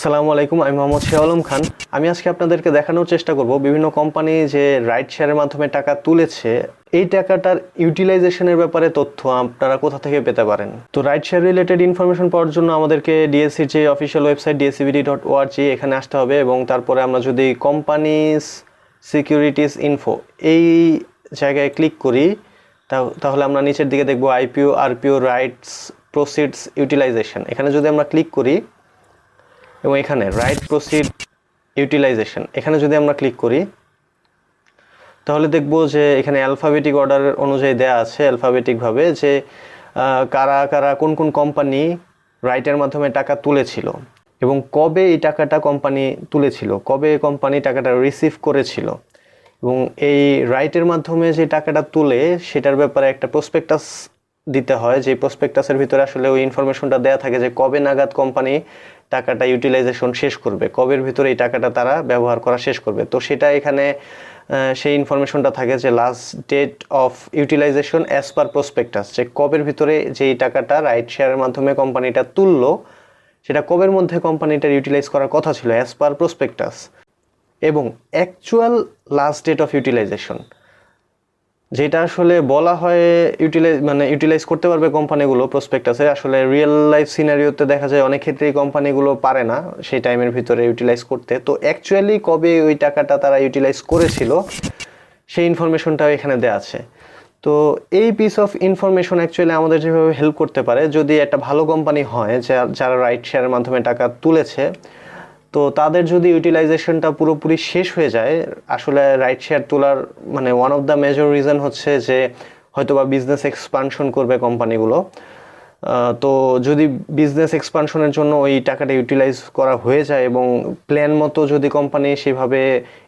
আসসালামু আলাইকুম, আমি মোহাম্মদ শিহাব খান। আমি আজকে আপনাদেরকে দেখানোর চেষ্টা করব বিভিন্ন কোম্পানি যে রাইড শেয়ারের মাধ্যমে টাকা তুলেছে এই টাকাটার ইউটিলাইজেশনের ব্যাপারে তথ্য আপনারা কোথা থেকে পেতে পারেন। তো রাইড শেয়ার রিলেটেড ইনফরমেশন পাওয়ার জন্য আমাদেরকে ডিএসসির যে অফিসিয়াল ওয়েবসাইট DSEBD.org এখানে আসতে হবে এবং তারপরে আমরা যদি কোম্পানিজ সিকিউরিটিস ইনফো এই জায়গায় ক্লিক করি তাহলে আমরা নিচের দিকে দেখব IPO RPO rights proceeds utilisation. এখানে যদি আমরা ক্লিক করি এবং এখানে রাইট প্রসিড ইউটিলাইজেশন এখানে যদি আমরা ক্লিক করি তাহলে দেখব যে এখানে অ্যালফাবেটিক অর্ডার অনুযায়ী দেয়া আছে অ্যালফাবেটিকভাবে যে কারা কারা কোন কোন কোম্পানি রাইটের মাধ্যমে টাকা তুলেছিল এবং কবে এই টাকাটা কোম্পানি তুলেছিল, কবে কোম্পানি টাকাটা রিসিভ করেছিল এবং এই রাইটের মাধ্যমে যে টাকাটা তুলে সেটার ব্যাপারে একটা প্রসপেক্টাস দিতে হয়। যে প্রসপেক্টাসের ভিতরে আসলে ওই ইনফরমেশনটা দেয়া থাকে যে কবে নাগাদ কোম্পানি টাকাটা ইউটিলাইজেশন শেষ করবে, কবের ভিতরে এই টাকাটা তারা ব্যবহার করা শেষ করবে। তো সেটা এখানে সেই ইনফরমেশনটা থাকে যে last date of utilisation as per prospectus, যে কবের ভিতরে যেই টাকাটা রাইট শেয়ারের মাধ্যমে কোম্পানিটা তুললো সেটা কবের মধ্যে কোম্পানিটার ইউটিলাইজ করার কথা ছিল অ্যাজ পার প্রসপেক্টাস, এবং actual last date of utilisation যেটা আসলে বলা হয় ইউটিলাইজ করতে পারবে কোম্পানিগুলো প্রসপেক্টাসে, আসলে রিয়েল লাইফ সিনারিওতে দেখা যায় অনেক ক্ষেত্রেই কোম্পানিগুলো পারে না সেই টাইমের ভিতরে ইউটিলাইজ করতে। তো অ্যাকচুয়ালি কবে ওই টাকাটা তারা ইউটিলাইজ করেছিল সেই ইনফরমেশনটাও এখানে দেওয়া আছে। তো এই পিস অফ ইনফরমেশন অ্যাকচুয়ালি আমাদের যেভাবে হেল্প করতে পারে, যদি একটা ভালো কোম্পানি হয় যারা রাইট শেয়ারের মাধ্যমে টাকা তুলেছে, তো তাদের যদি ইউটিলাইজেশনটা পুরোপুরি শেষ হয়ে যায়, আসলে রাইট শেয়ার তোলার one of the major reason হচ্ছে যে হয়তোবা বিজনেস এক্সপানশন করবে কোম্পানিগুলো। তো যদি বিজনেস এক্সপানশনের জন্য ওই টাকাটা ইউটিলাইজ করা হয়ে যায় এবং প্ল্যান মতো যদি কোম্পানি সেভাবে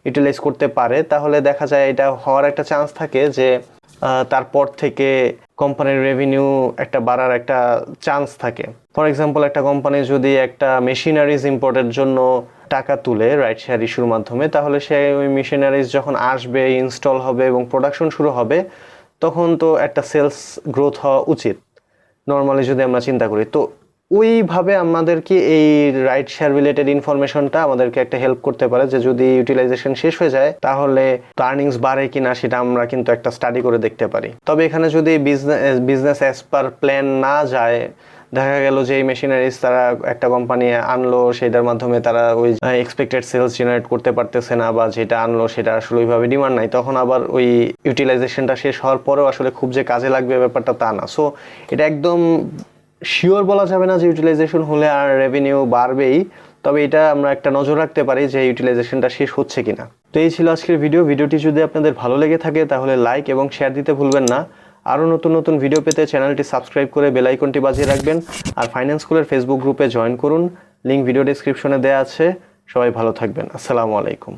ইউটিলাইজ করতে পারে, তাহলে দেখা যায় এটা হওয়ার একটা চান্স থাকে যে তারপর থেকে কোম্পানির রেভিনিউ একটা বাড়ার একটা চান্স থাকে। ফর এক্সাম্পল, একটা কোম্পানি যদি একটা মেশিনারিজ ইম্পোর্টের জন্য টাকা তুলে রাইট শেয়ার ইস্যুর মাধ্যমে, তাহলে সে ওই মেশিনারিজ যখন আসবে, ইনস্টল হবে এবং প্রোডাকশন শুরু হবে, তখন তো একটা সেলস গ্রোথ হওয়া উচিত নর্মালি যদি আমরা চিন্তা করি। তো ওইভাবে আমাদেরকে এই রাইট শেয়ার রিলেটেড ইনফরমেশনটা আমাদেরকে একটা হেল্প করতে পারে যে যদি ইউটিলাইজেশন শেষ হয়ে যায় তাহলে আর্নিংস বাড়ে কিনা সেটা আমরা কিন্তু একটা স্টাডি করে দেখতে পারি। তবে এখানে যদি বিজনেস অ্যাজ পার প্ল্যান না যায়, দেখা গেল যে এই মেশিনারিজ তারা একটা কোম্পানি আনলো, সেটার মাধ্যমে তারা ওই এক্সপেক্টেড সেলস জেনারেট করতে পারতেছে না, বা যেটা আনলো সেটা আসলে ওইভাবে ডিমান্ড নাই, তখন আবার ওই ইউটিলাইজেশনটা শেষ হওয়ার পরেও আসলে খুব যে কাজে লাগবে ব্যাপারটা তা না। সো এটা একদম শিওর বলা যাবে না যে ইউটিলাইজেশন হলে আর রেভিনিউ বাড়বেই, তবে এটা আমরা একটা নজর রাখতে পারি যে ইউটিলাইজেশনটা শেষ হচ্ছে কিনা। তো এই ছিল আজকের ভিডিওটি যদি আপনাদের ভালো লেগে থাকে তাহলে লাইক এবং শেয়ার দিতে ভুলবেন না। আরও নতুন নতুন ভিডিও পেতে চ্যানেলটি সাবস্ক্রাইব করে বেল আইকনটি বাজিয়ে রাখবেন, আর ফাইন্যান্স স্কুলের ফেসবুক গ্রুপে জয়েন করুন, লিঙ্ক ভিডিও ডেসক্রিপশনে দেওয়া আছে। সবাই ভালো থাকবেন। আসসালামু আলাইকুম।